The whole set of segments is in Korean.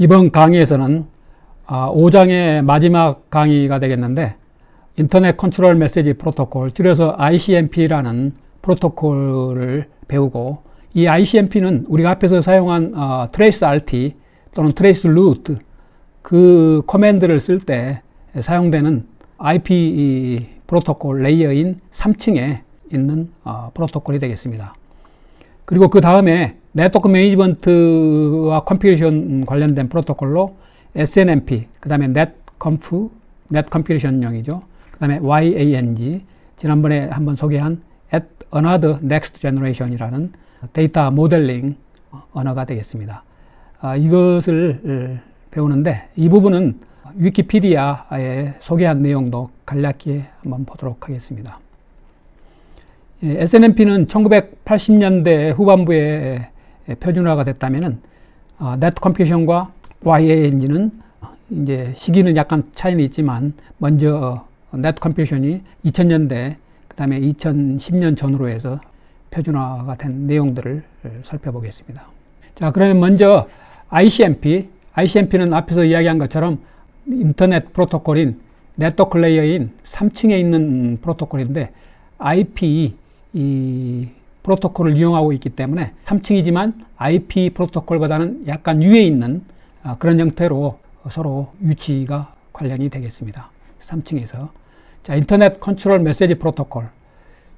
이번 강의에서는 5장의 마지막 강의가 되겠는데 인터넷 컨트롤 메시지 프로토콜, 줄여서 ICMP라는 프로토콜을 배우고, 이 ICMP는 우리가 앞에서 사용한 trace RT 또는 trace route 그 커맨드를 쓸 때 사용되는 IP 프로토콜 레이어인 3층에 있는 프로토콜이 되겠습니다. 그리고 그 다음에 네트워크 매니지먼트와 컴퓨테이션 관련된 프로토콜로 SNMP, 그 다음에 netconf, net configuration용이죠. 그 다음에 YANG, 지난번에 한번 소개한 at another next generation이라는 데이터 모델링 언어가 되겠습니다. 이것을 배우는데 이 부분은 위키피디아에 소개한 내용도 간략히 한번 보도록 하겠습니다. SNMP는 1980년대 후반부에 표준화가 됐다면은 네트 컴퓨테이션과 YANG는 이제 시기는 약간 차이는 있지만 먼저 네트 컴퓨테이션이 2000년대 그 다음에 2010년 전후로 해서 표준화가 된 내용들을 살펴보겠습니다. 자, 그러면 먼저 ICMP는 앞에서 이야기한 것처럼 인터넷 프로토콜인 네트워크 레이어인 3층에 있는 프로토콜인데 IP 이 프로토콜을 이용하고 있기 때문에 3층이지만 IP 프로토콜보다는 약간 위에 있는 그런 형태로 서로 위치가 관련이 되겠습니다. 3층에서. 자, 인터넷 컨트롤 메시지 프로토콜.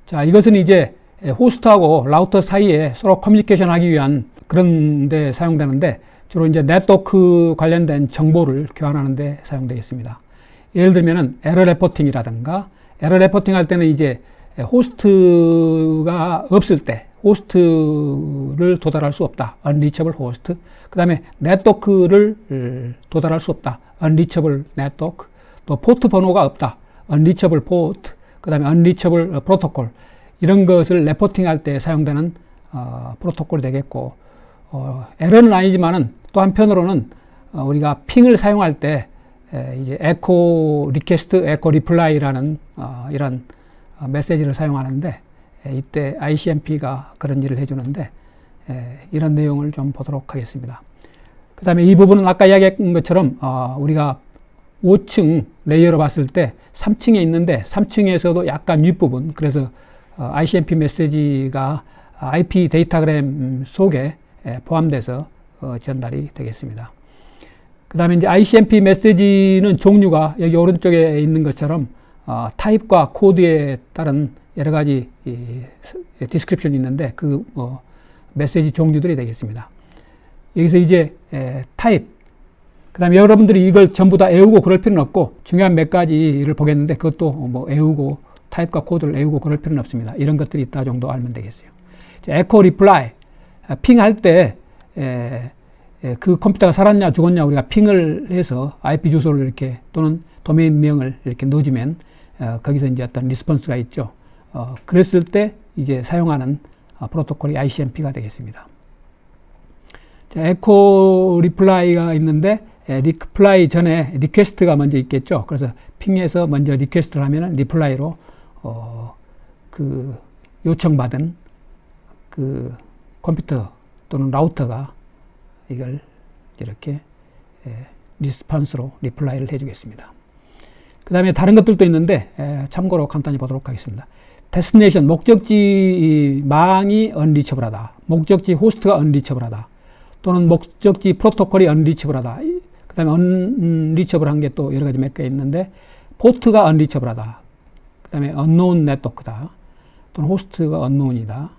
자, 이것은 이제 호스트하고 라우터 사이에 서로 커뮤니케이션 하기 위한 그런 데 사용되는데 주로 이제 네트워크 관련된 정보를 교환하는 데 사용되겠습니다. 예를 들면은 에러 레포팅이라든가, 에러 레포팅 할 때는 이제 호스트가 없을 때 호스트를 도달할 수 없다. unreachable host. 그 다음에 네트워크를 도달할 수 없다. unreachable network. 또 포트 번호가 없다. unreachable port. 그 다음에 unreachable protocol. 이런 것을 레포팅 할 때 사용되는 프로토콜이 되겠고, 에러는 아니지만은 또 한편으로는 우리가 핑을 사용할 때 이제 echo request, echo reply라는 이런 메시지를 사용하는데 이때 ICMP가 그런 일을 해주는데 이런 내용을 좀 보도록 하겠습니다. 그 다음에 이 부분은 아까 이야기한 것처럼 우리가 5층 레이어로 봤을 때 3층에 있는데 3층에서도 약간 윗부분, 그래서 ICMP 메시지가 IP 데이터그램 속에 포함돼서 전달이 되겠습니다. 그 다음에 이제 ICMP 메시지는 종류가 여기 오른쪽에 있는 것처럼 타입과 코드에 따른 여러 가지 디스크립션이 있는데 그 메시지 종류들이 되겠습니다. 여기서 이제 타입, 그 다음에 여러분들이 이걸 전부 다 외우고 그럴 필요는 없고 중요한 몇 가지를 보겠는데 그것도 뭐 외우고 타입과 코드를 외우고 그럴 필요는 없습니다. 이런 것들이 있다 정도 알면 되겠어요. 에코 리플라이, 핑할 때 그 컴퓨터가 살았냐 죽었냐 우리가 핑을 해서 IP 주소를 이렇게 또는 도메인명을 이렇게 넣어주면 거기서 이제 어떤 리스폰스가 있죠. 그랬을 때 이제 사용하는 프로토콜이 ICMP가 되겠습니다. 자, 에코 리플라이가 있는데 리플라이 전에 리퀘스트가 먼저 있겠죠. 그래서 핑에서 먼저 리퀘스트를 하면은 리플라이로 그 요청받은 그 컴퓨터 또는 라우터가 이걸 이렇게 리스폰스로 리플라이를 해주겠습니다. 그 다음에 다른 것들도 있는데 참고로 간단히 보도록 하겠습니다. 데스티네이션, 목적지 망이 unreachable하다. 목적지 호스트가 unreachable하다. 또는 목적지 프로토콜이 unreachable하다. 그 다음에 unreachable한 게 또 여러 가지 몇 개 있는데 포트가 unreachable하다. 그 다음에 unknown network다. 또는 호스트가 unknown이다.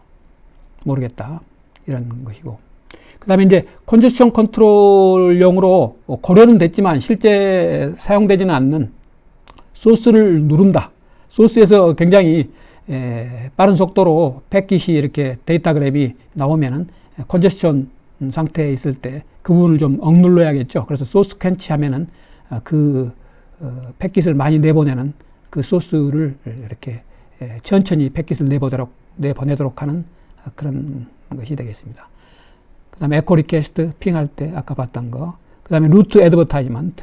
모르겠다. 이런 것이고. 그 다음에 이제 컨제스션 컨트롤용으로 고려는 됐지만 실제 사용되지는 않는 소스를 누른다. 소스에서 굉장히 빠른 속도로 패킷이 이렇게 데이터그램이 나오면은 컨제스션 상태에 있을 때 그 부분을 좀 억눌러야겠죠. 그래서 소스 캔치 하면은 그 패킷을 많이 내보내는 그 소스를 이렇게 천천히 패킷을 내보내도록 하는 그런 것이 되겠습니다. 그 다음에 에코 리퀘스트, 핑할 때 아까 봤던 거. 그 다음에 루트 애드버타이먼트,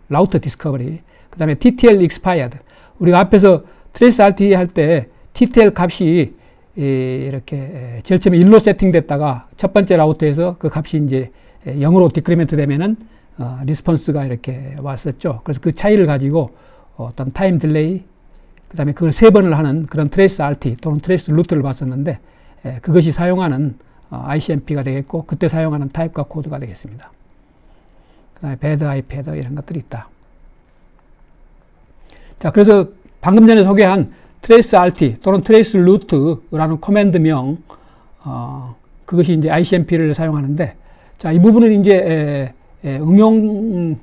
라우터 디스커버리. 그 다음에 TTL expired. 우리가 앞에서 트레이스 RT 할 때 TTL 값이 이렇게 제일 처음에 1로 세팅됐다가 첫 번째 라우터에서 그 값이 이제 0으로 디크리멘트 되면은 리스폰스가 이렇게 왔었죠. 그래서 그 차이를 가지고 어떤 타임 딜레이, 그 다음에 그걸 3번을 하는 그런 트레이스 RT 또는 트레이스 루트를 봤었는데, 그것이 사용하는 ICMP가 되겠고, 그때 사용하는 타입과 코드가 되겠습니다. 그 다음에 배드, 아이패드 이런 것들이 있다. 자, 그래서 방금 전에 소개한 트레이스 RT 또는 트레이스 루트라는 커맨드명, 그것이 이제 ICMP를 사용하는데, 자, 이 부분은 이제 응용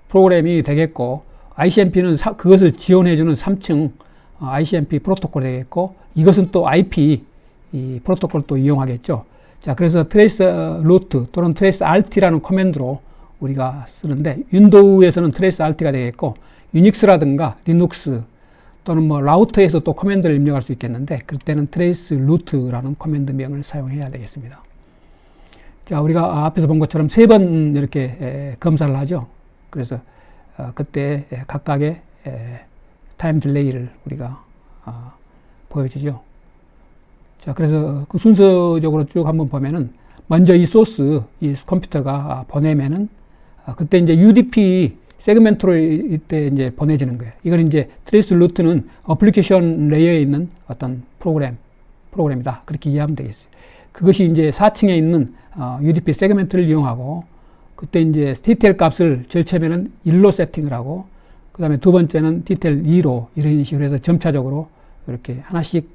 프로그램이 되겠고, ICMP는 그것을 지원해주는 3층 ICMP 프로토콜이 되겠고, 이것은 또 IP 이 프로토콜도 이용하겠죠. 자, 그래서 트레이스 루트 또는 트레이스 RT라는 커맨드로 우리가 쓰는데, 윈도우에서는 트레이스 RT가 되겠고, 유닉스라든가 리눅스 또는 뭐 라우터에서 또 커맨드를 입력할 수 있겠는데, 그때는 트레이스 루트라는 커맨드명을 사용해야 되겠습니다. 자, 우리가 앞에서 본 것처럼 3번 이렇게 검사를 하죠. 그래서 그때 각각의 타임 딜레이를 우리가 보여주죠. 자, 그래서 그 순서적으로 쭉 한번 보면은, 먼저 이 소스, 이 컴퓨터가 보내면은, 그때 이제 UDP 세그멘트로 이때 이제 보내지는 거예요. 이건 이제 트레이스 루트는 어플리케이션 레이어에 있는 어떤 프로그램이다. 그렇게 이해하면 되겠어요. 그것이 이제 4층에 있는 UDP 세그멘트를 이용하고, 그때 이제 디테일 값을 제일 처음에는 1로 세팅을 하고, 그 다음에 두 번째는 디테일 2로 이런 식으로 해서 점차적으로 이렇게 하나씩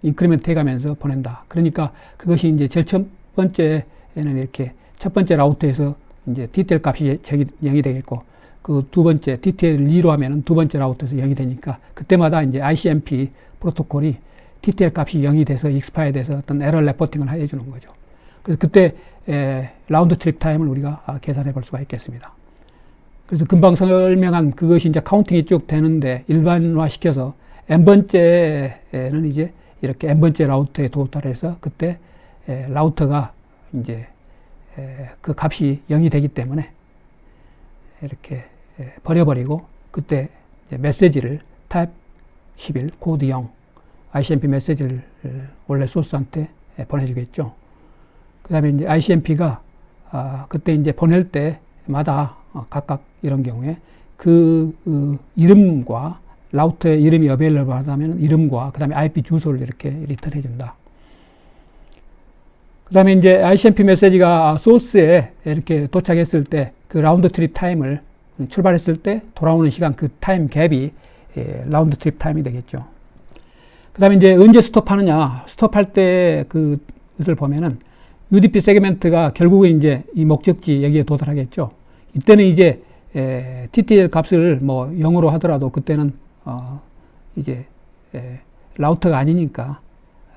인크리멘트 해가면서 보낸다. 그러니까 그것이 이제 제일 첫 번째에는 이렇게 첫 번째 라우터에서 이제 디테일 값이 0이 되겠고, 그 두 번째 디테일 2로 하면은 두 번째 라우터에서 0이 되니까, 그때마다 이제 ICMP 프로토콜이 디테일 값이 0이 돼서 익스파이어 돼서 어떤 에러 레포팅을 해주는 거죠. 그래서 그때 라운드 트립 타임을 우리가 계산해 볼 수가 있겠습니다. 그래서 금방 설명한 그것이 이제 카운팅이 쭉 되는데, 일반화 시켜서 n번째는 이제 이렇게 n번째 라우터에 도달해서, 그때 라우터가 이제 그 값이 0이 되기 때문에 이렇게 버려버리고, 그때 이제 메시지를 타입 11 코드 0 ICMP 메시지를 원래 소스한테 보내주겠죠. 그 다음에 이제 ICMP가 그때 이제 보낼 때마다 각각 이런 경우에 그 이름과 라우터의 이름이 어베일러블 하다면 이름과 그 다음에 IP 주소를 이렇게 리턴해 준다. 그 다음에 이제 ICMP 메시지가 소스에 이렇게 도착했을 때 그 라운드 트립 타임을 출발했을 때 돌아오는 시간, 그 타임 갭이 라운드 트립 타임이 되겠죠. 그 다음에 이제 언제 스톱하느냐, 스톱할 때 그것을 보면은 UDP 세그멘트가 결국은 이제 이 목적지 여기에 도달하겠죠. 이때는 이제 TTL 값을 뭐 0으로 하더라도 그때는 이제 라우터가 아니니까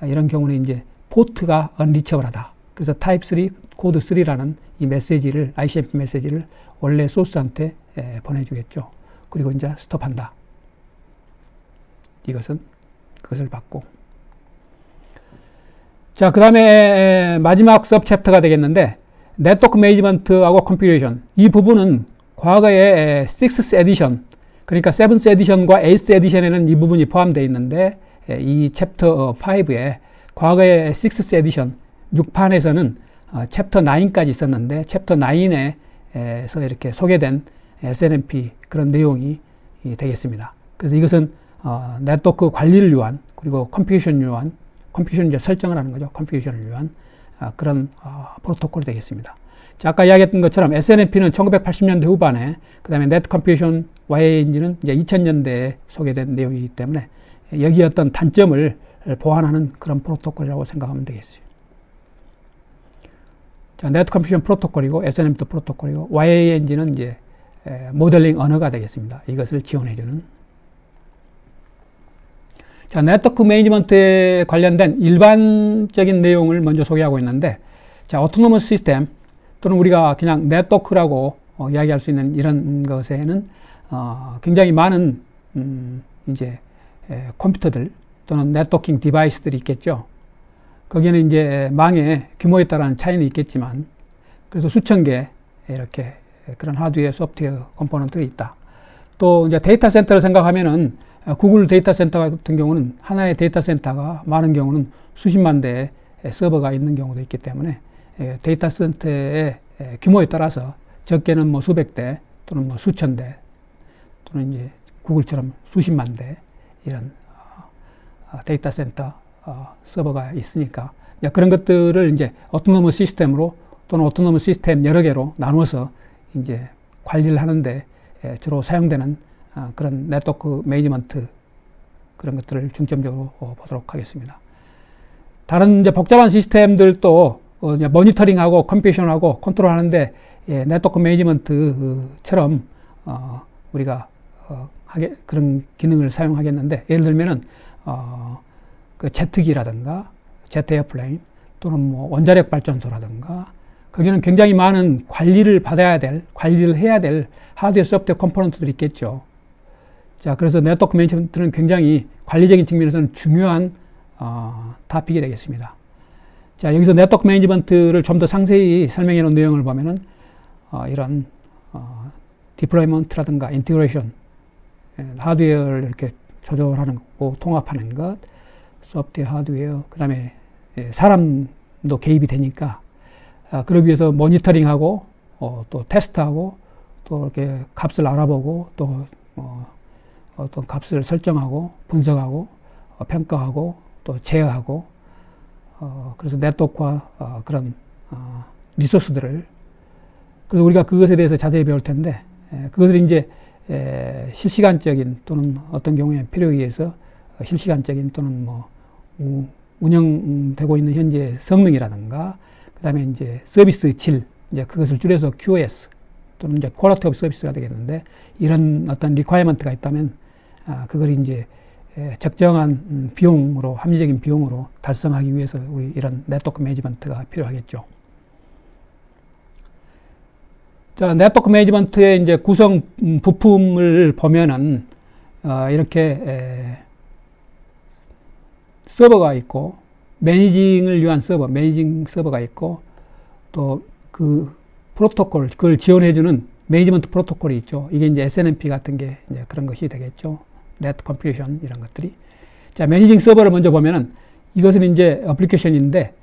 이런 경우는 이제 포트가 언리처블하다. 그래서 타입 3 코드 3라는 이 메시지를 ICMP 메시지를 원래 소스한테 보내주겠죠. 그리고 이제 스톱한다. 이것은 그것을 받고, 자, 그 다음에 마지막 서브 챕터가 되겠는데, 네트워크 매니지먼트하고 컨피그레이션. 이 부분은 과거에 6th 에디션, 그러니까 7th 에디션과 8th 에디션에는 이 부분이 포함되어 있는데, 이 챕터 5에 과거에 6th 에디션 6판에서는 챕터 9까지 있었는데, 챕터 9에서 이렇게 소개된 SNMP 그런 내용이 되겠습니다. 그래서 이것은 네트워크 관리를 위한, 그리고 컴퓨테이션을 위한, 컴퓨테이션 이제 설정을 하는 거죠. 컴퓨테이션을 위한 그런 프로토콜이 되겠습니다. 자, 아까 이야기했던 것처럼 SNMP는 1980년대 후반에, 그 다음에 네트 컴퓨테이션 YANG는 이제 2000년대에 소개된 내용이기 때문에 여기 어떤 단점을 보완하는 그런 프로토콜이라고 생각하면 되겠어요. 자, 네트 컴퓨테이션 프로토콜이고 SNMP 프로토콜이고, YANG는 이제 모델링 언어가 되겠습니다. 이것을 지원해주는. 자, 네트워크 매니지먼트에 관련된 일반적인 내용을 먼저 소개하고 있는데, 자, 오토노머스 시스템 또는 우리가 그냥 네트워크라고 이야기할 수 있는 이런 것에는 굉장히 많은 이제 컴퓨터들 또는 네트워킹 디바이스들이 있겠죠. 거기에는 이제 망의 규모에 따른 차이는 있겠지만, 그래서 수천 개 이렇게 그런 하드웨어, 소프트웨어 컴포넌트가 있다. 또 이제 데이터 센터를 생각하면은 구글 데이터 센터 같은 경우는 하나의 데이터 센터가 많은 경우는 수십만 대의 서버가 있는 경우도 있기 때문에 데이터 센터의 규모에 따라서 적게는 뭐 수백 대 또는 뭐 수천 대 또는 이제 구글처럼 수십만 대 이런 데이터 센터 서버가 있으니까 그런 것들을 이제 오토노머스 시스템으로 또는 오토노머스 시스템 여러 개로 나누어서 이제 관리를 하는데 주로 사용되는 그런 네트워크 매니지먼트 그런 것들을 중점적으로 보도록 하겠습니다. 다른 이제 복잡한 시스템들도 모니터링하고 컴퓨테이션하고 컨트롤하는데 네트워크 매니지먼트처럼 우리가 그런 기능을 사용하겠는데 예를 들면은 그 제트기라든가 제트 에어플레인 또는 뭐 원자력 발전소라든가 거기는 굉장히 많은 관리를 해야 될 하드웨어 소프트웨어 컴포넌트들이 있겠죠. 자, 그래서 네트워크 매니지먼트는 굉장히 관리적인 측면에서는 중요한 토픽이 되겠습니다. 자, 여기서 네트워크 매니지먼트를 좀 더 상세히 설명해 놓은 내용을 보면은 이런 디플로이먼트라든가 인티그레이션, 하드웨어를 이렇게 조절하는 거, 통합하는 것, 소프트웨어, 하드웨어, 그 다음에 사람도 개입이 되니까 그러기 위해서 모니터링하고 또 테스트하고 또 이렇게 값을 알아보고 또 어떤 값을 설정하고 분석하고 평가하고 또 제어하고 그래서 네트워크와 그런 리소스들을 그래서 우리가 그것에 대해서 자세히 배울 텐데 그것을 이제 실시간적인 또는 어떤 경우에 필요에 의해서 실시간적인 또는 뭐 운영되고 있는 현재 성능이라든가 그 다음에 이제 서비스 질 이제 그것을 줄여서 QoS 또는 이제 퀄리티 오브 서비스가 되겠는데 이런 어떤 리ኳ이어먼트가 있다면 그걸 이제 적정한 비용으로 합리적인 비용으로 달성하기 위해서 우리 이런 네트워크 매니지먼트가 필요하겠죠. 자, 네트워크 매니지먼트의 이제 구성 부품을 보면은 이렇게 서버가 있고 매니징을 위한 서버, 매니징 서버가 있고 또 그 프로토콜 그걸 지원해주는 매니지먼트 프로토콜이 있죠. 이게 이제 SNMP 같은 게 이제 그런 것이 되겠죠. 네트 컴퓨테이션 이런 것들이. 자, 매니징 서버를 먼저 보면은 이것은 이제 어플리케이션인데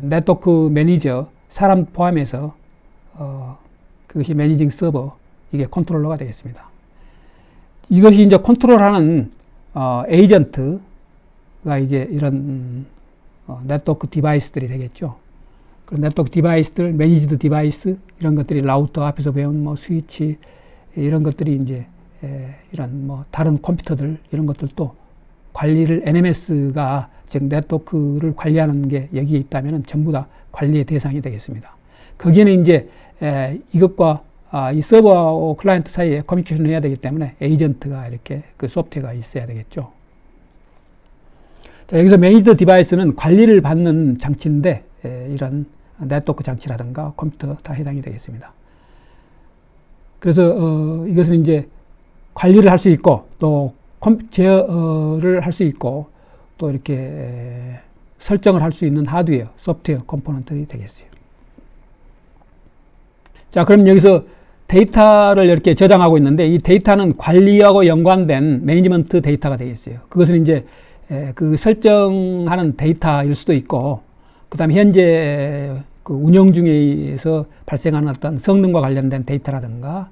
네트워크 매니저 사람 포함해서 그것이 매니징 서버 이게 컨트롤러가 되겠습니다. 이것이 이제 컨트롤하는 에이전트가 이제 이런 네트워크 디바이스들이 되겠죠. 그런 네트워크 디바이스들, 매니지드 디바이스 이런 것들이 라우터 앞에서 배운 뭐 스위치 이런 것들이 이제 이런 뭐 다른 컴퓨터들 이런 것들도 관리를 NMS가 즉 네트워크를 관리하는 게 여기에 있다면 전부 다 관리의 대상이 되겠습니다. 거기에는 이제 이것과 이 서버와 클라이언트 사이에 커뮤니케이션을 해야 되기 때문에 에이전트가 이렇게 그 소프트웨어가 있어야 되겠죠. 자, 여기서 매니지드 디바이스는 관리를 받는 장치인데 이런 네트워크 장치라든가 컴퓨터 다 해당이 되겠습니다. 그래서 이것은 이제 관리를 할 수 있고 또 제어를 할 수 있고 또 이렇게 설정을 할 수 있는 하드웨어, 소프트웨어 컴포넌트들이 되겠어요. 자, 그럼 여기서 데이터를 이렇게 저장하고 있는데 이 데이터는 관리하고 연관된 매니지먼트 데이터가 되겠어요. 그것은 이제 그 설정하는 데이터일 수도 있고 그 다음에 현재 그 운영 중에서 발생하는 어떤 성능과 관련된 데이터라든가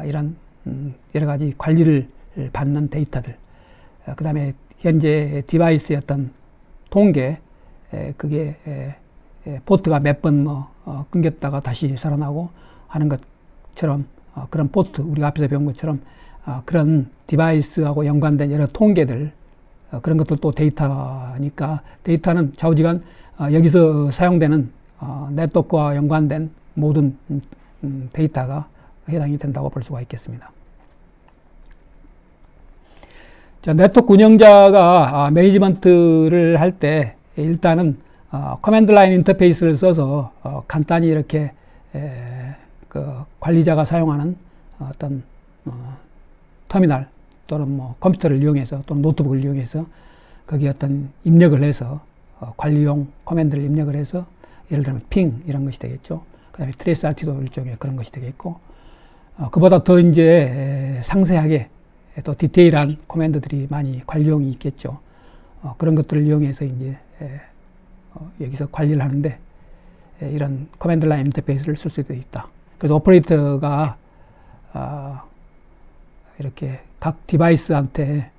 이런 여러 가지 관리를 받는 데이터들 그 다음에 현재 디바이스의 어떤 통계 그게 포트가 몇 번 끊겼다가 다시 살아나고 하는 것처럼 그런 포트 우리가 앞에서 배운 것처럼 그런 디바이스하고 연관된 여러 통계들 그런 것들도 데이터니까 데이터는 좌우지간 여기서 사용되는 네트워크와 연관된 모든 데이터가 해당이 된다고 볼 수가 있겠습니다. 자, 네트워크 운영자가 매니지먼트를 할 때 일단은 커맨드 라인 인터페이스를 써서 간단히 이렇게 그 관리자가 사용하는 어떤 터미널 또는 뭐 컴퓨터를 이용해서 또는 노트북을 이용해서 거기에 어떤 입력을 해서 관리용 커맨드를 입력을 해서 예를 들면 핑 이런 것이 되겠죠. 그 다음에 트레이스 RT도 일종의 그런 것이 되겠고 그보다 더 이제 상세하게 또 디테일한 커맨드들이 많이 관리용이 있겠죠. 그런 것들을 이용해서 이제 여기서 관리를 하는데 이런 커맨드 라인 인터페이스를 쓸 수도 있다. 그래서 오퍼레이터가 이렇게 각 디바이스한테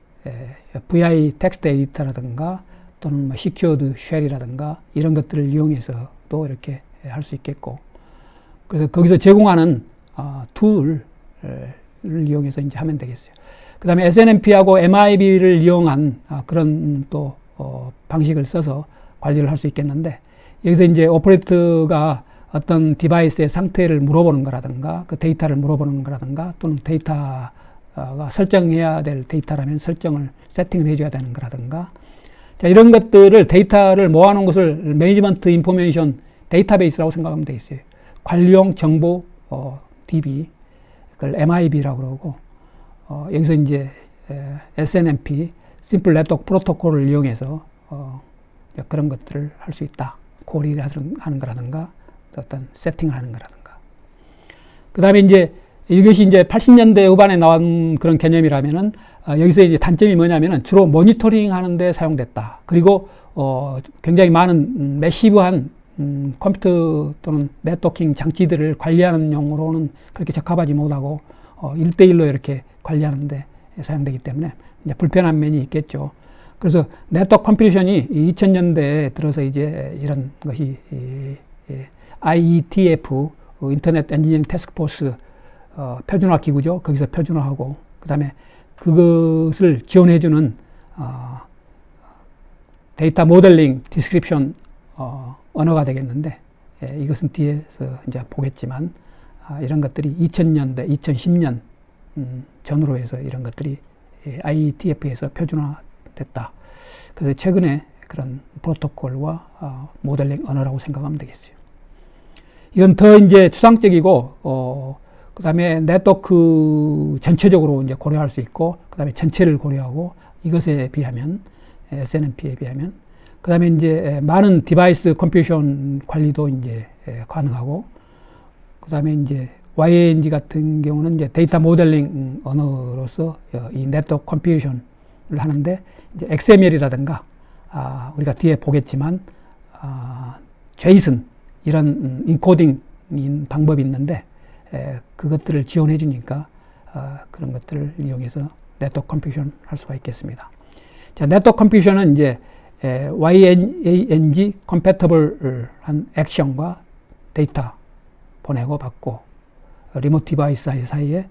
VI 텍스트 에디터라든가 또는 뭐 시큐어드 쉘이라든가 이런 것들을 이용해서도 이렇게 할 수 있겠고, 그래서 거기서 제공하는 툴을 이용해서 이제 하면 되겠어요. 그 다음에 SNMP하고 MIB를 이용한 그런 또 방식을 써서 관리를 할 수 있겠는데, 여기서 이제 오퍼레이터가 어떤 디바이스의 상태를 물어보는 거라든가 그 데이터를 물어보는 거라든가 또는 데이터가 설정해야 될 데이터라면 설정을 세팅을 해줘야 되는 거라든가, 자, 이런 것들을 데이터를 모아놓은 것을 매니지먼트 인포메이션 데이터베이스라고 생각하면 돼 있어요. 관리용 정보 DB, 그걸 MIB라고 그러고, 여기서 이제 SNMP, 심플 네트워크 프로토콜을 이용해서 그런 것들을 할 수 있다. 콜을 하는 거라든가 어떤 세팅을 하는 거라든가. 그 다음에 이제 이것이 이제 80년대 후반에 나온 그런 개념이라면은 여기서 이제 단점이 뭐냐면은 주로 모니터링 하는데 사용됐다. 그리고 굉장히 많은 매시브한 컴퓨터 또는 네트워킹 장치들을 관리하는 용으로는 그렇게 적합하지 못하고 1대1로 이렇게 관리하는데 사용되기 때문에 이제 불편한 면이 있겠죠. 그래서 네트워크 컴퓨테이션이 2000년대에 들어서 이제 이런 것이 IETF, 인터넷 엔지니어링 태스크포스 표준화 기구죠. 거기서 표준화하고, 그 다음에 그것을 지원해주는 데이터 모델링 디스크립션 언어가 되겠는데, 이것은 뒤에서 이제 보겠지만 이런 것들이 2000년대, 2010년 전후로 해서 이런 것들이 IETF에서 표준화됐다. 그래서 최근에 그런 프로토콜과 모델링 언어라고 생각하면 되겠어요. 이건 더 이제 추상적이고, 그 다음에 네트워크 전체적으로 이제 고려할 수 있고, 그 다음에 전체를 고려하고, 이것에 비하면, SNMP에 비하면, 그 다음에 이제 많은 디바이스 컴퓨테이션 관리도 이제 가능하고, 그 다음에 이제 YANG 같은 경우는 이제 데이터 모델링 언어로서 이 네트워크 컴퓨테이션을 하는데, 이제 XML이라든가, 우리가 뒤에 보겠지만, JSON, 이런 인코딩 방법이 있는데, 그것들을 지원해 주니까 그런 것들을 이용해서 네트워크 컴퓨테이션 할 수가 있겠습니다. 자, 네트워크 컴퓨테이션은 이제 YANG compatible 한 액션과 데이터 보내고 받고 리모트 디바이스 사이에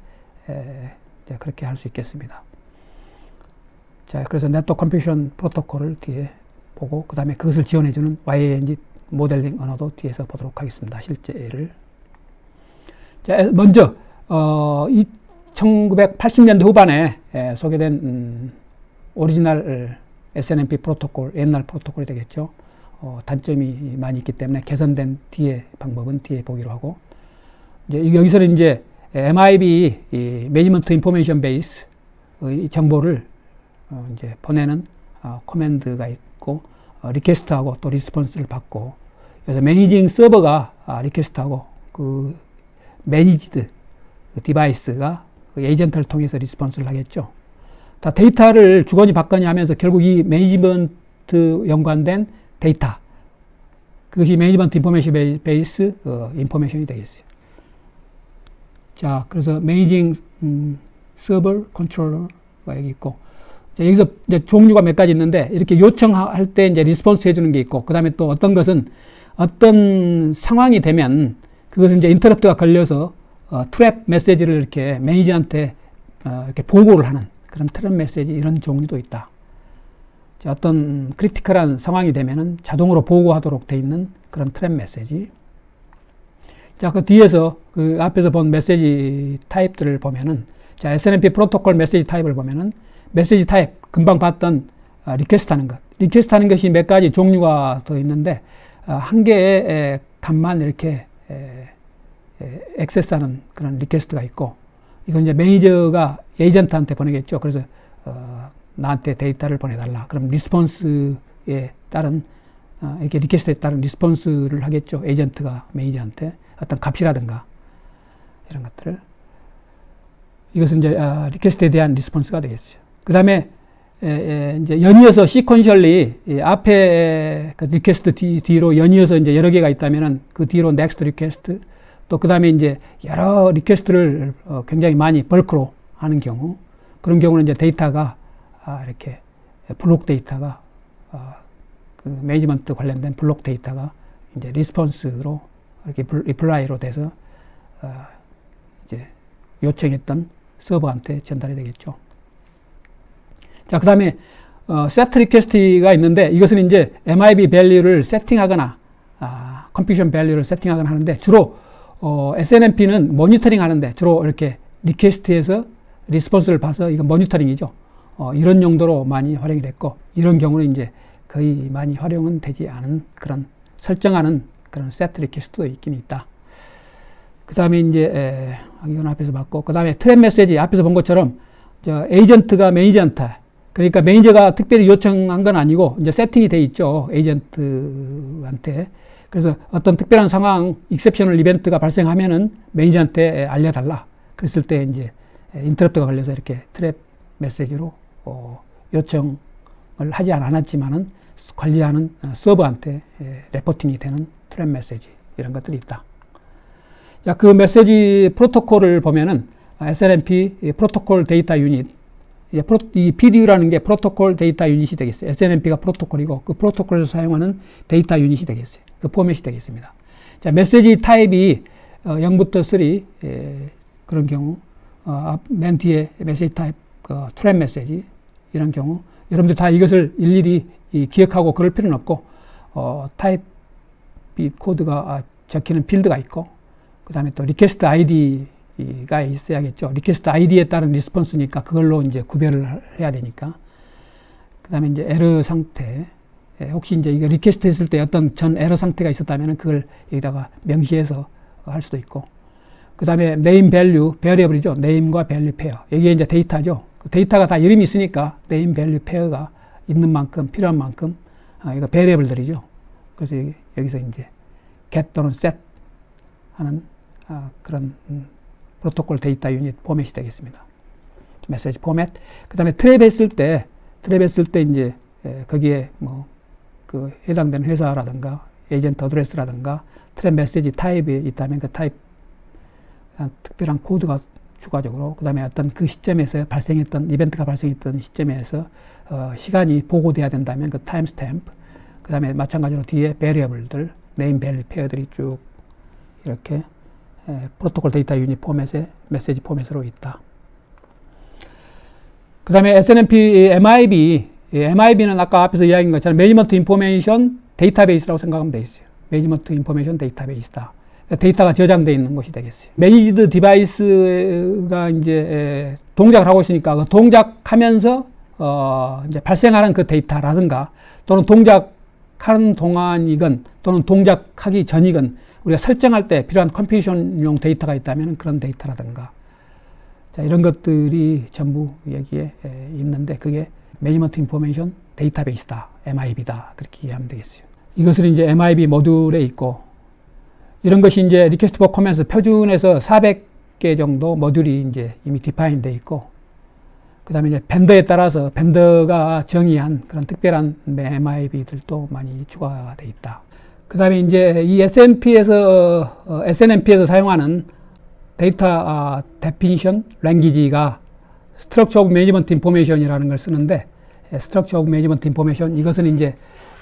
그렇게 할 수 있겠습니다. 자, 그래서 네트워크 컴퓨테이션 프로토콜을 뒤에 보고, 그 다음에 그것을 지원해 주는 YANG 모델링 언어도 뒤에서 보도록 하겠습니다. 실제를. 자, 먼저 1980년대 후반에 소개된 오리지널 SNMP 프로토콜, 옛날 프로토콜이 되겠죠. 단점이 많이 있기 때문에 개선된 뒤에 방법은 뒤에 보기로 하고, 이제 여기서는 이제 MIB 매니지먼트 인포메이션 베이스 정보를 이제 보내는 커맨드가 있고, 리퀘스트하고 또 리스폰스를 받고, 그래서 매니징 서버가 리퀘스트하고 그 매니지드 디바이스가 그 에이전트를 통해서 리스폰스를 하겠죠. 다 데이터를 주거니 받거니 하면서 결국 이 매니지먼트 연관된 데이터, 그것이 매니지먼트 인포메이션 베이스 인포메이션이 되겠어요. 자, 그래서 매니징 서버 컨트롤러가 여기 있고, 자, 여기서 이제 종류가 몇 가지 있는데, 이렇게 요청할 때 이제 리스폰스 해주는 게 있고, 그 다음에 또 어떤 것은 어떤 상황이 되면 그것은 이제 인터럽트가 걸려서 트랩 메시지를 이렇게 매니저한테 이렇게 보고를 하는 그런 트랩 메시지, 이런 종류도 있다. 자, 어떤 크리티컬한 상황이 되면은 자동으로 보고하도록 돼 있는 그런 트랩 메시지. 자, 그 뒤에서 그 앞에서 본 메시지 타입들을 보면은, 자, SNMP 프로토콜 메시지 타입을 보면은 메시지 타입, 금방 봤던 리퀘스트 하는 것. 리퀘스트 하는 것이 몇 가지 종류가 더 있는데, 한 개의 값만 이렇게 액세스하는 그런 리퀘스트가 있고, 이건 이제 매니저가 에이전트한테 보내겠죠. 그래서 나한테 데이터를 보내달라. 그럼 리스폰스에 따른 이렇게 리퀘스트에 따른 리스폰스를 하겠죠. 에이전트가 매니저한테 어떤 값이라든가 이런 것들을. 이것은 이제 리퀘스트에 대한 리스폰스가 되겠어요. 그 다음에 이제 연이어서 시퀀셜리 앞에 그 리퀘스트 뒤로 연이어서 이제 여러 개가 있다면은 그 뒤로 next 리퀘스트 또 그 다음에 이제 여러 리퀘스트를 굉장히 많이 벌크로 하는 경우 그런 경우는 이제 데이터가 이렇게 블록 데이터가 그 매니지먼트 관련된 블록 데이터가 이제 리스폰스로 이렇게 리플라이로 돼서 이제 요청했던 서버한테 전달이 되겠죠. 자, 그 다음에 set request가 있는데 이것은 이제 MIB value를 세팅하거나 컴퓨션 value를 세팅하거나 하는데 주로 SNMP는 모니터링 하는데 주로 이렇게 리퀘스트에서 리스폰스를 봐서 이건 모니터링이죠. 이런 용도로 많이 활용이 됐고 이런 경우는 이제 거의 많이 활용은 되지 않은 그런 설정하는 그런 set 리퀘스트도 있긴 있다. 그 다음에 이제 이건 앞에서 봤고 그 다음에 트랩 메시지 앞에서 본 것처럼 에이전트가 매니저한테 그러니까 매니저가 특별히 요청한 건 아니고 이제 세팅이 돼 있죠. 에이전트한테. 그래서 어떤 특별한 상황, 익셉셔널 이벤트가 발생하면은 매니저한테 알려달라. 그랬을 때 이제 인터럽트가 걸려서 이렇게 트랩 메시지로 요청을 하지 않았지만은 관리하는 서버한테 레포팅이 되는 트랩 메시지 이런 것들이 있다. 자, 그 메시지 프로토콜을 보면은 SNMP 프로토콜 데이터 유닛 이 PDU라는 게 프로토콜 데이터 유닛이 되겠어요. SNMP가 프로토콜이고 그 프로토콜에서 사용하는 데이터 유닛이 되겠어요. 그 포맷이 되겠습니다. 자, 메시지 타입이 0부터 3 그런 경우 맨 뒤에 메시지 타입 트랩 메시지 이런 경우 여러분들 다 이것을 일일이 기억하고 그럴 필요는 없고 타입 코드가 적히는 필드가 있고 그 다음에 또 리퀘스트 아이디가 있어야겠죠. 리퀘스트 아이디에 따른 리스폰스니까 그걸로 이제 구별을 해야 되니까. 그 다음에 이제 에러 상태. 혹시 이제 이거 리퀘스트 했을 때 어떤 전 에러 상태가 있었다면 그걸 여기다가 명시해서 할 수도 있고. 그 다음에 name value, variable이죠. name과 value pair. 여기에 이제 데이터죠. 그 데이터가 다 이름이 있으니까 name value pair가 있는 만큼, 필요한 만큼, 이거 variable들이죠. 그래서 여기서 이제 get 또는 set 하는 그런 프로토콜 데이터 유닛 포맷이 되겠습니다. 메시지 포맷. 그 다음에 트랩 했을 때 이제 거기에 뭐 그 해당되는 회사라든가 에이전트 어드레스라든가 트랩 메시지 타입이 있다면 그 타입 특별한 코드가 추가적으로 그 다음에 어떤 그 시점에서 발생했던 이벤트가 발생했던 시점에서 시간이 보고돼야 된다면 그 타임 스탬프 그 다음에 마찬가지로 뒤에 베리어블들 네임 밸류 페어들이 쭉 이렇게 프로토콜 데이터 유닛 포맷의 메시지 포맷으로 있다. 그 다음에 SNMP MIB는 아까 앞에서 이야기한 것처럼 매니지먼트 인포메이션 데이터베이스라고 생각하면 돼 있어요. 매니지먼트 인포메이션 데이터베이스다. 데이터가 저장되어 있는 것이 되겠어요. 매니지드 디바이스가 이제 동작을 하고 있으니까 그 동작하면서 이제 발생하는 그 데이터라든가 또는 동작하는 동안이건 또는 동작하기 전이건 우리가 설정할 때 필요한 컴퓨테이션용 데이터가 있다면 그런 데이터라든가 자, 이런 것들이 전부 여기에 있는데 그게 매니지먼트 인포메이션 데이터베이스다. MIB다. 그렇게 이해하면 되겠어요. 이것을 이제 MIB 모듈에 있고 이런 것이 이제 리퀘스트 퍼포먼스 표준에서 400개 정도 모듈이 이제 이미 디파인 돼 있고 그 다음에 이제 벤더에 따라서 벤더가 정의한 그런 특별한 MIB들도 많이 추가가 돼 있다. 그 다음에 이제 이 SNMP에서 사용하는 데이터 데피니션 랭귀지가 Structure of Management Information이라는 걸 쓰는데 Structure of Management Information 이것은 이제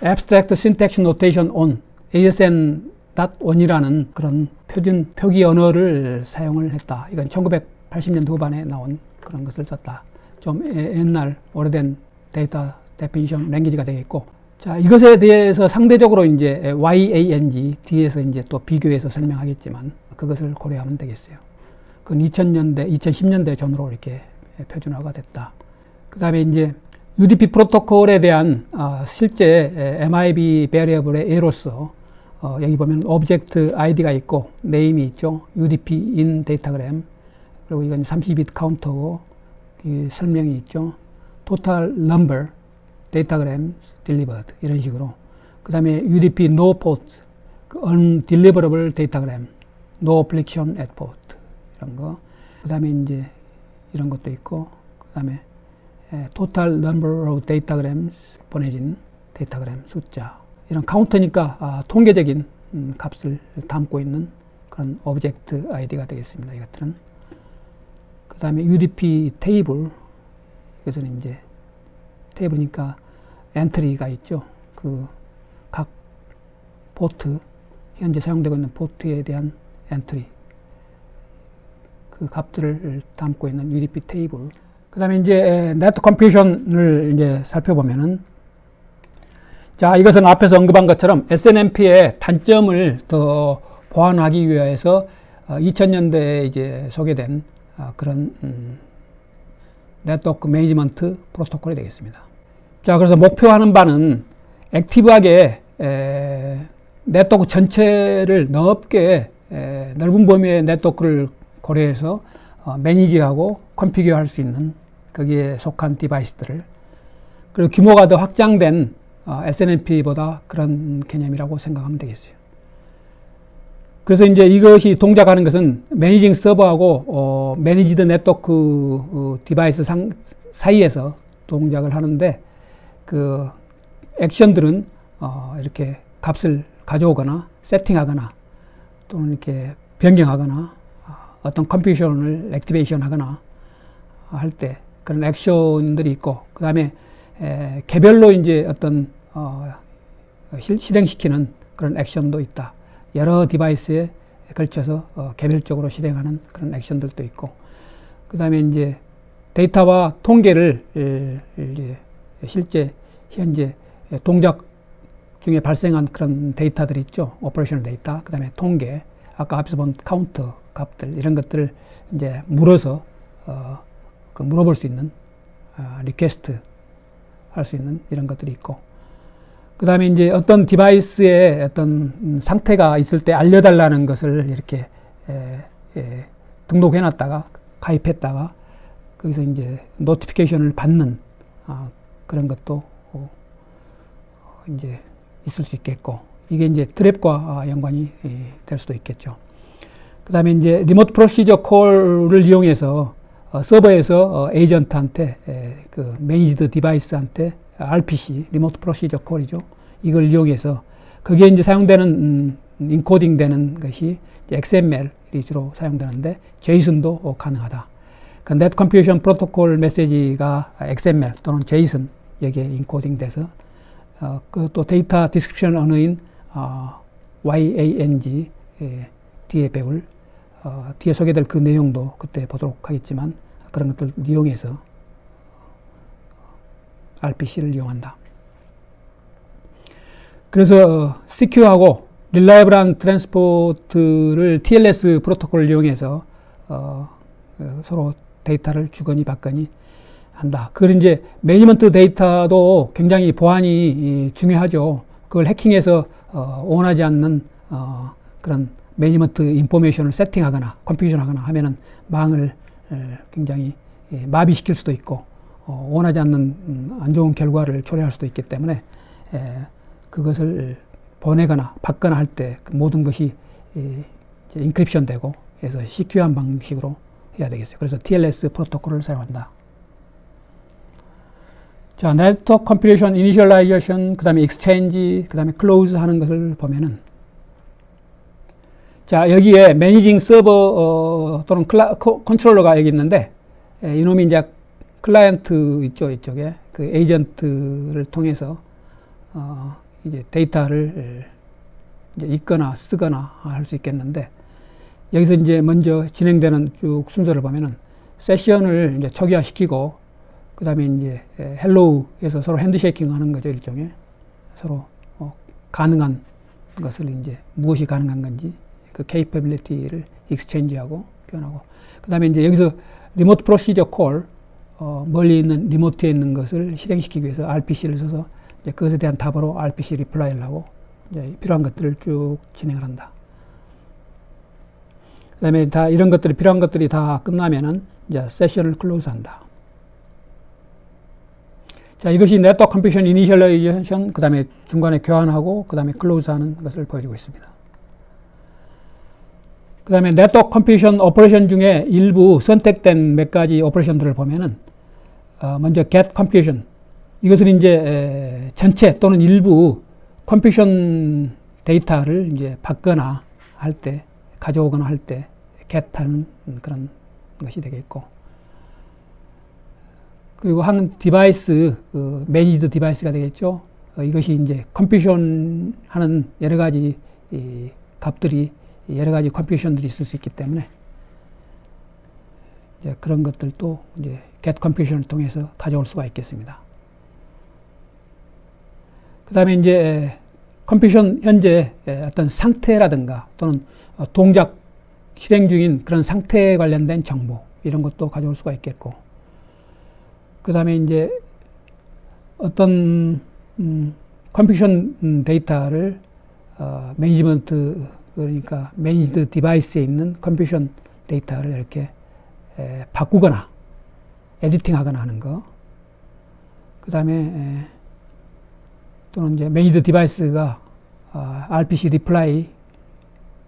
Abstract Syntax Notation on ASN.1이라는 그런 표준 표기 언어를 사용을 했다. 이건 1980년대 후반에 나온 그런 것을 썼다. 좀 옛날 오래된 데이터 데피니션 랭귀지가 되겠고 자, 이것에 대해서 상대적으로 이제 YANG 뒤에서 이제 또 비교해서 설명하겠지만 그것을 고려하면 되겠어요. 그건 2000년대, 2010년대 전후로 이렇게 표준화가 됐다. 그 다음에 이제 UDP 프로토콜에 대한 실제 MIB 베리어블의 예로서 여기 보면 오브젝트 아이디가 있고 네임이 있죠. UDP in 데이터그램 그리고 이건 32비트 카운터고 이 설명이 있죠. total number 데이터그램 delivered 이런 식으로 그 다음에 UDP no port undeliverable 데이터그램 no application at port 이런 거 그 다음에 이제 이런 것도 있고 그 다음에 total number of datagrams, 보내진 데이터그램 숫자. 이런 카운터니까 통계적인 값을 담고 있는 그런 오브젝트 아이디가 되겠습니다. 이것들은. 그 다음에 UDP 테이블. 이것은 이제 테이블이니까 엔트리가 있죠. 그 각 포트, 현재 사용되고 있는 포트에 대한 엔트리. 그 값들을 담고 있는 UDP 테이블. 그 다음에 이제 네트워크 컴퓨테이션을 이제 살펴보면은, 자, 이것은 앞에서 언급한 것처럼 SNMP의 단점을 더 보완하기 위해서 2000년대에 이제 소개된 그런 네트워크 매니지먼트 프로토콜이 되겠습니다. 자, 그래서 목표하는 바는 액티브하게 네트워크 전체를 넓게 넓은 범위의 네트워크를 고려해서 매니지하고 컨피규어 할 수 있는 거기에 속한 디바이스들을, 그리고 규모가 더 확장된 SNMP보다 그런 개념이라고 생각하면 되겠어요. 그래서 이제 이것이 동작하는 것은 매니징 서버하고 매니지드 네트워크 디바이스 사이에서 동작을 하는데, 그 액션들은 이렇게 값을 가져오거나 세팅하거나 또는 이렇게 변경하거나 어떤 컴퓨테이션을 액티베이션 하거나 할 때 그런 액션들이 있고, 그 다음에 개별로 이제 어떤 실행시키는 그런 액션도 있다. 여러 디바이스에 걸쳐서 개별적으로 실행하는 그런 액션들도 있고, 그 다음에 이제 데이터와 통계를 이제 실제 현재 동작 중에 발생한 그런 데이터들이 있죠. 오퍼레이셔널 데이터, 그 다음에 통계, 아까 앞에서 본 카운터 값들, 이런 것들을 이제 물어서 물어볼 수 있는 리퀘스트 할 수 있는 이런 것들이 있고, 그 다음에 이제 어떤 디바이스에 어떤 상태가 있을 때 알려달라는 것을 이렇게 등록해 놨다가 가입했다가 거기서 이제 노티피케이션을 받는 그런 것도 이제 있을 수 있겠고, 이게 이제 트랩과 연관이 될 수도 있겠죠. 그 다음에 이제 리모트 프로시저 콜을 이용해서 서버에서 에이전트한테 그 매니지드 디바이스한테 RPC, 리모트 프로시저 콜이죠. 이걸 이용해서 거기에 이제 사용되는 인코딩 되는 것이 XML이 주로 사용되는데 JSON도 가능하다. 그 네트 컴퓨테이션 프로토콜 메시지가 XML 또는 JSON 여기에 인코딩 돼서 그 또 데이터 디스크립션 언어인 YANG 뒤에 배울 뒤에 소개될 그 내용도 그때 보도록 하겠지만, 그런 것들 이용해서 RPC를 이용한다. 그래서 시큐어하고 릴라이블한 트랜스포트를 TLS 프로토콜을 이용해서 서로 데이터를 주거니 받거니 한다. 그걸 이제 매니지먼트 데이터도 굉장히 보안이 중요하죠. 그걸 해킹해서 원하지 않는 그런 매니지먼트 인포메이션을 세팅하거나 컴퓨테이션하거나 하면은 망을 굉장히 마비시킬 수도 있고 원하지 않는 안 좋은 결과를 초래할 수도 있기 때문에 그것을 보내거나 받거나 할 때 그 모든 것이 인크립션 되고 해서 시큐어한 방식으로 해야 되겠어요. 그래서 TLS 프로토콜을 사용한다. 자, 네트워크 컴퓨테이션 이니셜라이제이션, 그 다음에 익스체인지, 그 다음에 클로즈 하는 것을 보면은, 자, 여기에 매니징 서버 또는 컨트롤러가 여기 있는데, 이놈이 이제 클라이언트 있죠, 이쪽에 그 에이전트를 통해서 이제 데이터를 이제 읽거나 쓰거나 할 수 있겠는데, 여기서 이제 먼저 진행되는 쭉 순서를 보면은 세션을 이제 초기화시키고, 그 다음에 이제 헬로우에서 서로 핸드쉐이킹 하는 거죠, 일종의. 서로 가능한 것을 이제 무엇이 가능한 건지 그 capability를 익스체인지하고 교환하고, 그 다음에 이제 여기서 리모트 프로시저 콜, 멀리 있는 리모트에 있는 것을 실행시키기 위해서 RPC를 써서 이제 그것에 대한 답으로 RPC 리플라이를 하고 이제 필요한 것들을 쭉 진행을 한다. 그 다음에 다 이런 것들이 필요한 것들이 다 끝나면은 이제 세션을 클로즈한다. 자, 이것이 네트워크 컴퓨테이션 이니셜라이제이션, 그 다음에 중간에 교환하고 그 다음에 클로즈하는 것을 보여주고 있습니다. 그 다음에 네트워크 컴퓨테이션 오퍼레이션 중에 일부 선택된 몇 가지 오퍼레이션들을 보면은 먼저 get computation. 이것은 이제 전체 또는 일부 컴퓨션 데이터를 이제 받거나 할 때, 가져오거나 할 때 get하는 그런 것이 되겠고, 그리고 한 디바이스, 매니지드 디바이스가 되겠죠. 이것이 이제 컴퓨션 하는 여러 가지 값들이, 여러 가지 컴퓨션들이 있을 수 있기 때문에 이제 그런 것들도 이제 get compution을 통해서 가져올 수가 있겠습니다. 그 다음에 이제 컴퓨션 현재 어떤 상태라든가 또는 동작 실행 중인 그런 상태에 관련된 정보, 이런 것도 가져올 수가 있겠고, 그 다음에 이제 어떤 컴퓨션 데이터를 매니지먼트, 그러니까 매니지드 디바이스에 있는 컴퓨션 데이터를 이렇게 바꾸거나 에디팅 하거나 하는 거, 그 다음에 또는 이제 매니지드 디바이스가 RPC 리플라이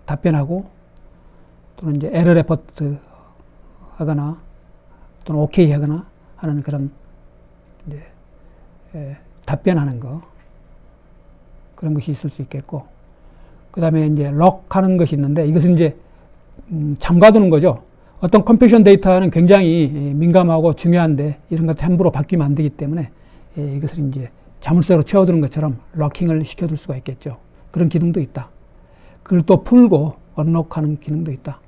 답변하고, 또는 이제 에러 레포트 하거나 또는 OK 하거나 하는 그런 이제 답변하는 거, 그런 것이 있을 수 있겠고, 그 다음에 이제 럭하는 것이 있는데, 이것은 이제 잠가두는 거죠. 어떤 컴퓨션 데이터는 굉장히 민감하고 중요한데 이런 것 함부로 바뀌면 안 되기 때문에 이것을 이제 자물쇠로 채워두는 것처럼 럭킹을 시켜둘 수가 있겠죠. 그런 기능도 있다. 그걸 또 풀고 언록하는 기능도 있다.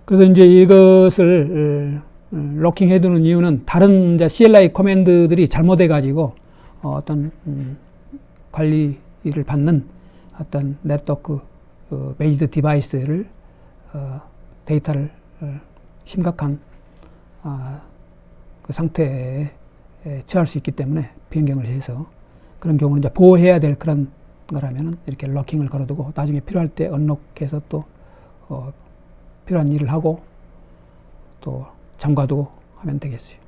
그래서 이제 이것을 럭킹 해두는 이유는 다른 이제 CLI 커맨드들이 잘못해 가지고 어떤 관리를 받는 어떤 네트워크 매니지드 디바이스를 데이터를 심각한 그 상태에 처할 수 있기 때문에 변경을 해서, 그런 경우는 이제 보호해야 될 그런 거라면은 이렇게 럭킹을 걸어두고 나중에 필요할 때 언록해서 또 필요한 일을 하고 또 잠가두고 하면 되겠어요.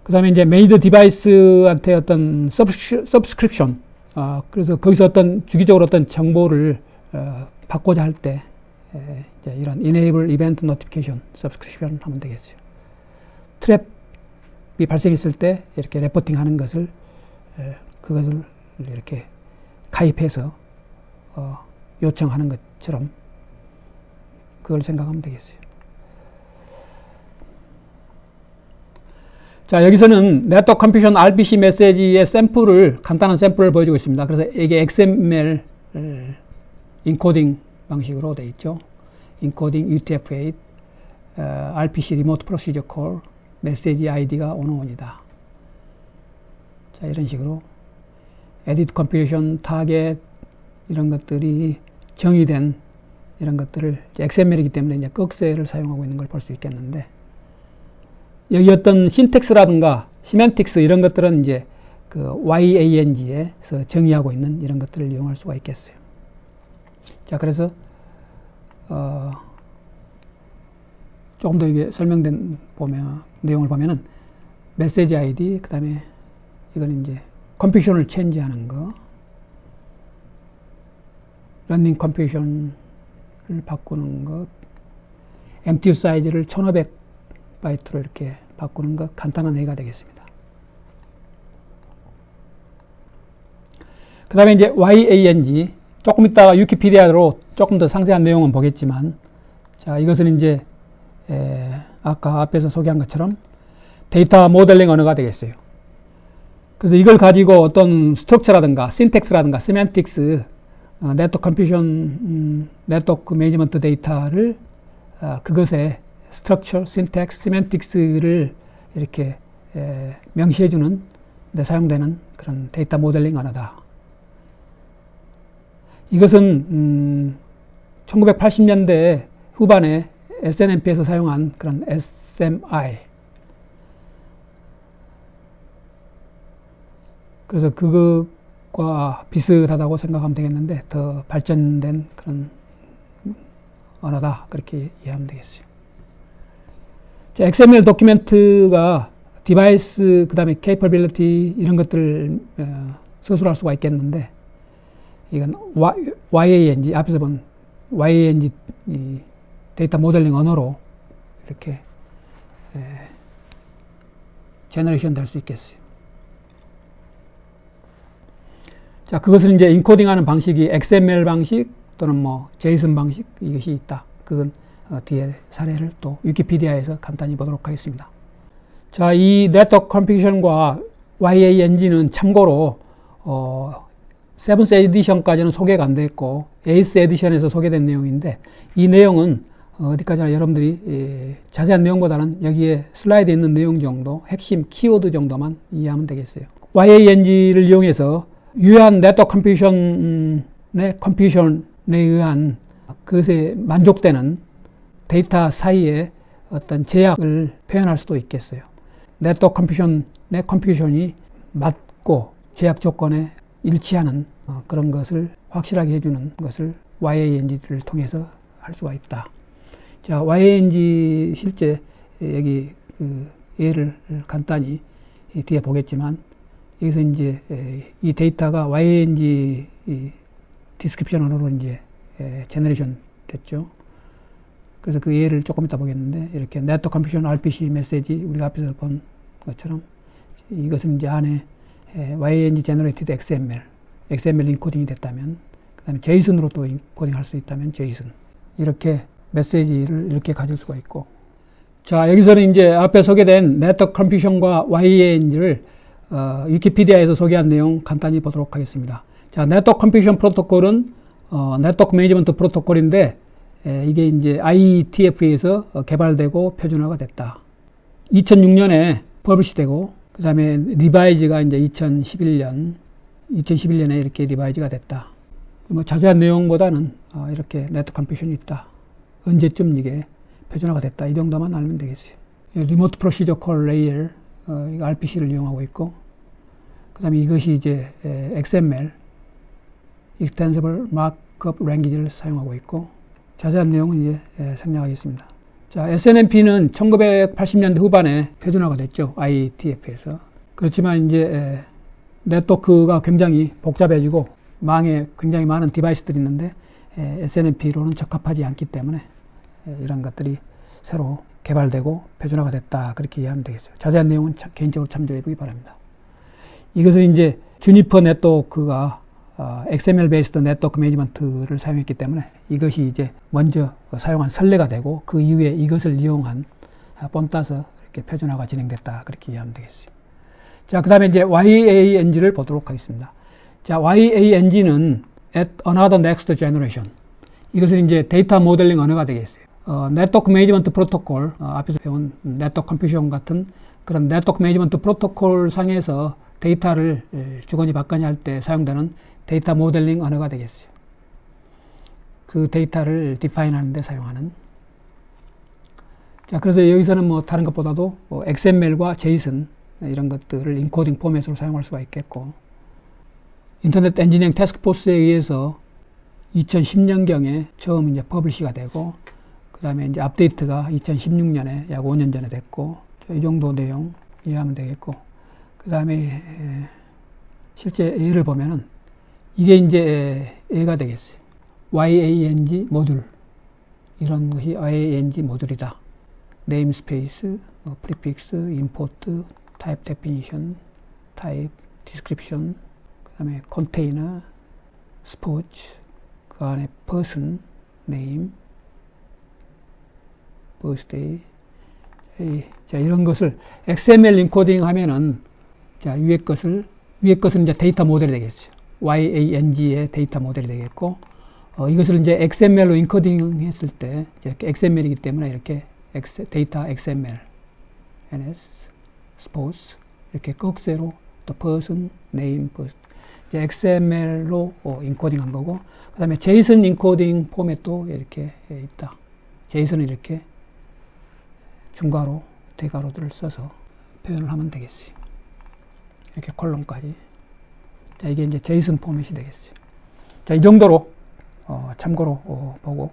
그 다음에 이제 매니지드 디바이스한테 어떤 서브스크립션, 그래서 거기서 어떤 주기적으로 어떤 정보를 받고자 할 때 이제 이런 enable event notification subscription 하면 되겠어요. 트랩이 발생했을 때 이렇게 레포팅 하는 것을, 그것을 이렇게 가입해서 요청하는 것처럼 그걸 생각하면 되겠어요. 자, 여기서는 네트워크 컴퓨션 RPC 메시지의 샘플을, 간단한 샘플을 보여주고 있습니다. 그래서 이게 XML 인코딩 방식으로 되어 있죠. 인코딩 UTF-8, RPC Remote Procedure Call, 메시지 ID가 온온이다. 자, 이런 식으로 Edit Computation, Target 이런 것들이 정의된 이런 것들을 XML이기 때문에 이제 꺽쇠를 사용하고 있는 걸 볼 수 있겠는데, 여기 어떤 신텍스라든가 시멘틱스 이런 것들은 이제 그 YANG에서 정의하고 있는 이런 것들을 이용할 수가 있겠어요. 자, 그래서 조금 더 이게 설명된 내용을 보면은 메시지 아이디, 그 다음에 이건 이제 컴퓨션을 체인지하는 거, 러닝 컴퓨션을 바꾸는 것, MTU 사이즈를 1500바이트로 이렇게 바꾸는 것, 간단한 예가 되겠습니다. 그 다음에 이제 YANG, 조금 이따가 위키피디아로 조금 더 상세한 내용은 보겠지만, 자, 이것은 이제 아까 앞에서 소개한 것처럼 데이터 모델링 언어가 되겠어요. 그래서 이걸 가지고 어떤 스트럭처라든가 신텍스라든가 세멘틱스, 네트워크 컴퓨션, 네트워크 매니지먼트 데이터를 그것의 스트럭처, 신텍스, 세멘틱스를 이렇게 명시해주는 데 사용되는 그런 데이터 모델링 언어다. 이것은 1980년대 후반에 SNMP에서 사용한 그런 SMI, 그래서 그것과 비슷하다고 생각하면 되겠는데 더 발전된 그런 언어다, 그렇게 이해하면 되겠어요. 자, XML 도큐멘트가 디바이스, 그 다음에 capability 이런 것들을 서술할 수가 있겠는데, 이건 YANG, 앞에서 본 YANG 데이터 모델링 언어로 이렇게 제너레이션 될 수 있겠어요. 자, 그것을 이제 인코딩하는 방식이 XML 방식 또는 뭐 JSON 방식 이것이 있다. 그건 뒤에 사례를 또 위키피디아에서 간단히 보도록 하겠습니다. 자, 이 네트워크 컴퓨테이션과 YANG는 참고로 7th 에디션까지는 소개가 안 됐고 8th 에디션에서 소개된 내용인데 이 내용은 어디까지나 여러분들이 자세한 내용보다는 여기에 슬라이드에 있는 내용 정도, 핵심 키워드 정도만 이해하면 되겠어요. YANG를 이용해서 유효한 네트워크 컴퓨테이션에 의한 그것에 만족되는 데이터 사이에 어떤 제약을 표현할 수도 있겠어요. 네트워크 컴퓨테이션이 맞고 제약 조건에 일치하는 그런 것을 확실하게 해주는 것을 YANG를 통해서 할 수가 있다. 자, YANG 실제 여기 그 예를 간단히 뒤에 보겠지만 여기서 이제 이 데이터가 YANG 디스크립션 언어로 이제 제너레이션 됐죠. 그래서 그 예를 조금 이따 보겠는데 이렇게 네트워크 컴퓨테이션 RPC 메시지 우리가 앞에서 본 것처럼 이것은 이제 안에 YANG generated XML 인코딩이 됐다면 그 다음에 JSON으로 또 인코딩 할 수 있다면 JSON 이렇게 메시지를 이렇게 가질 수가 있고 자 여기서는 이제 앞에 소개된 네트워크 컴퓨테이션과 YANG를 위키피디아에서 소개한 내용 간단히 보도록 하겠습니다. 자, 네트워크 컴퓨테이션 프로토콜은 네트워크 매니지먼트 프로토콜인데 이게 이제 IETF에서 개발되고 표준화가 됐다. 2006년에 퍼블리시되고 그 다음에 리바이즈가 이제 2011년에 이렇게 리바이즈가 됐다. 뭐 자세한 내용보다는 이렇게 네트워크 컴퓨테이션이 있다. 언제쯤 이게 표준화가 됐다. 이 정도만 알면 되겠어요. 리모트 프로시저 콜 레이어 이거 RPC를 이용하고 있고 그 다음에 이것이 이제 XML Extensible Markup Language를 사용하고 있고 자세한 내용은 이제 생략하겠습니다. 자, SNMP는 1980년대 후반에 표준화가 됐죠. IETF에서. 그렇지만 이제 네트워크가 굉장히 복잡해지고 망에 굉장히 많은 디바이스들이 있는데 SNMP로는 적합하지 않기 때문에 이런 것들이 새로 개발되고 표준화가 됐다. 그렇게 이해하면 되겠어요. 자세한 내용은 개인적으로 참조해 보기 바랍니다. 이것은 이제 주니퍼 네트워크가 XML 베이스드 네트워크 매니지먼트를 사용했기 때문에 이것이 이제 먼저 사용한 선례가 되고 그 이후에 이것을 이용한 뽐 따서 이렇게 표준화가 진행됐다. 그렇게 이해하면 되겠어요. 자, 그 다음에 이제 YANG를 보도록 하겠습니다. 자, YANG는 at another next generation. 이것은 이제 데이터 모델링 언어가 되겠어요. 네트워크 매니지먼트 프로토콜, 앞에서 배운 네트워크 컴퓨테이션 같은 그런 네트워크 매니지먼트 프로토콜 상에서 데이터를 주거니 받거니 할 때 사용되는 데이터 모델링 언어가 되겠어요. 그 데이터를 디파인 하는데 사용하는. 자, 그래서 여기서는 뭐 다른 것보다도 XML과 JSON 이런 것들을 인코딩 포맷으로 사용할 수가 있겠고, 인터넷 엔지니어링 태스크포스에 의해서 2010년경에 처음 이제 퍼블리시가 되고, 그 다음에 이제 업데이트가 2016년에 약 5년 전에 됐고, 이 정도 내용 이해하면 되겠고, 그 다음에 실제 예를 보면은 이게 이제 예가 되겠어요. YANG 모듈. 이런 것이 YANG 모듈이다. 네임스페이스, 프리픽스, 임포트, 타입 데피니션, 타입 디스크립션, 그 다음에 컨테이너, 스포츠, 그 안에 person, name, birthday. 자, 이런 것을 XML 인코딩 하면은 자, 위에 것은 이제 데이터 모델이 되겠어요. YANG의 데이터 모델이 되겠고, 이것을 이제 XML로 인코딩 했을 때, 이렇게 XML이기 때문에 이렇게 데이터 XML, NS, sports, 이렇게 꺽쇠로 또 person, name, birth. 이제 XML로 인코딩 한 거고, 그 다음에 JSON 인코딩 포맷도 이렇게 있다. JSON을 이렇게 중괄호, 대괄호들을 써서 표현을 하면 되겠어요. 이렇게 콜론까지. 자, 이게 이제 JSON 포맷이 되겠어요. 자, 이 정도로 참고로 보고,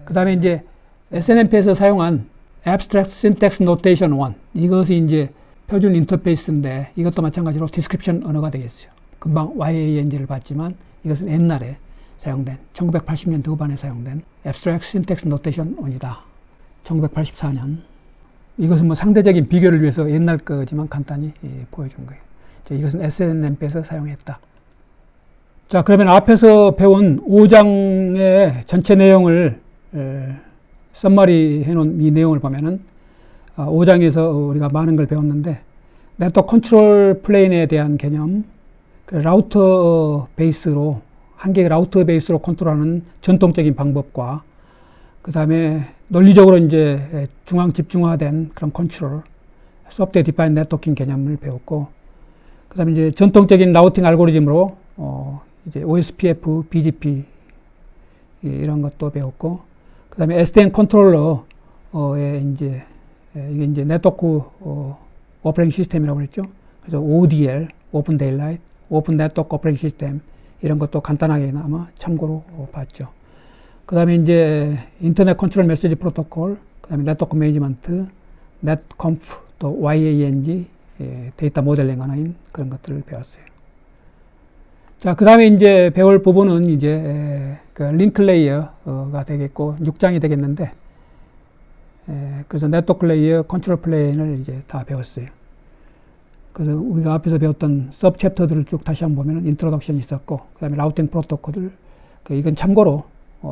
그 다음에 이제 SNMP에서 사용한 Abstract Syntax Notation 1, 이것이 이제 표준 인터페이스인데 이것도 마찬가지로 디스크립션 언어가 되겠어요. 금방 YANG를 봤지만 이것은 옛날에 사용된 1980년대 후반에 사용된 Abstract Syntax Notation 원이다. 1984년. 이것은 뭐 상대적인 비교를 위해서 옛날 거지만 간단히 보여준 거예요. 이것은 SNMP에서 사용했다. 자, 그러면 앞에서 배운 5장의 전체 내용을 썸머리 해놓은 이 내용을 보면은 5장에서 우리가 많은 걸 배웠는데 네트워크 컨트롤 플레인에 대한 개념, 라우터 베이스로 한 개의 라우터 베이스로 컨트롤하는 전통적인 방법과 그 다음에 논리적으로 이제 중앙 집중화된 그런 컨트롤, 소프트웨어 디파인 네트워킹 개념을 배웠고, 그 다음에 이제 전통적인 라우팅 알고리즘으로 이제 OSPF, BGP 이런 것도 배웠고, 그 다음에 SDN 컨트롤러의 이제 이게 이제 네트워크 오퍼레이팅 시스템이라고 그랬죠. 그래서 ODL, 오픈 데일라이트, 오픈 네트워크 오퍼레이팅 시스템 이런 것도 간단하게 아마 참고로 봤죠. 그 다음에 이제 인터넷 컨트롤 메시지 프로토콜, 그 다음에 네트워크 매니지먼트, 넷컴프, 또 YANG, 데이터 모델링 하나인 그런 것들을 배웠어요. 자, 그 다음에 이제 배울 부분은 이제 그 링크 레이어가 되겠고 6장이 되겠는데, 그래서 네트워크 레이어, 컨트롤 플레인을 이제 다 배웠어요. 그래서 우리가 앞에서 배웠던 서브 챕터들을 쭉 다시 한번 보면 인트로덕션이 있었고, 그 다음에 라우팅 프로토콜들, 이건 참고로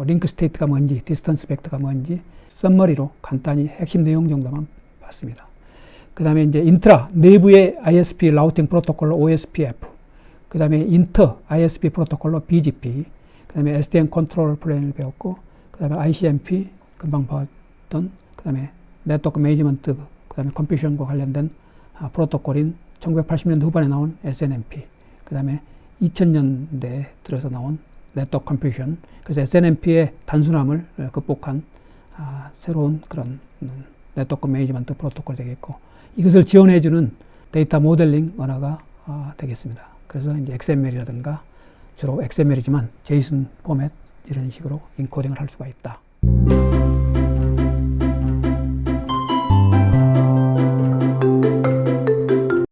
링크 스테이트가 뭔지, 디스턴스 벡터가 뭔지 썸머리로 간단히 핵심 내용 정도만 봤습니다. 그 다음에 이제 인트라, 내부의 ISP 라우팅 프로토콜로 OSPF, 그 다음에 인터 ISP 프로토콜로 BGP, 그 다음에 SDN 컨트롤 플레인을 배웠고, 그 다음에 ICMP, 금방 봤던, 그 다음에 네트워크 매니지먼트, 그 다음에 컴퓨테이션과 관련된 프로토콜인 1980년대 후반에 나온 SNMP, 그 다음에 2000년대 들어서 나온 네트워크 컴퓨테이션, 그래서 SNMP의 단순함을 극복한 새로운 그런 네트워크 매니지먼트 프로토콜이 되겠고, 이것을 지원해주는 데이터 모델링 언어가 되겠습니다. 그래서 이제 XML이라든가 주로 XML이지만 JSON 포맷 이런 식으로 인코딩을 할 수가 있다.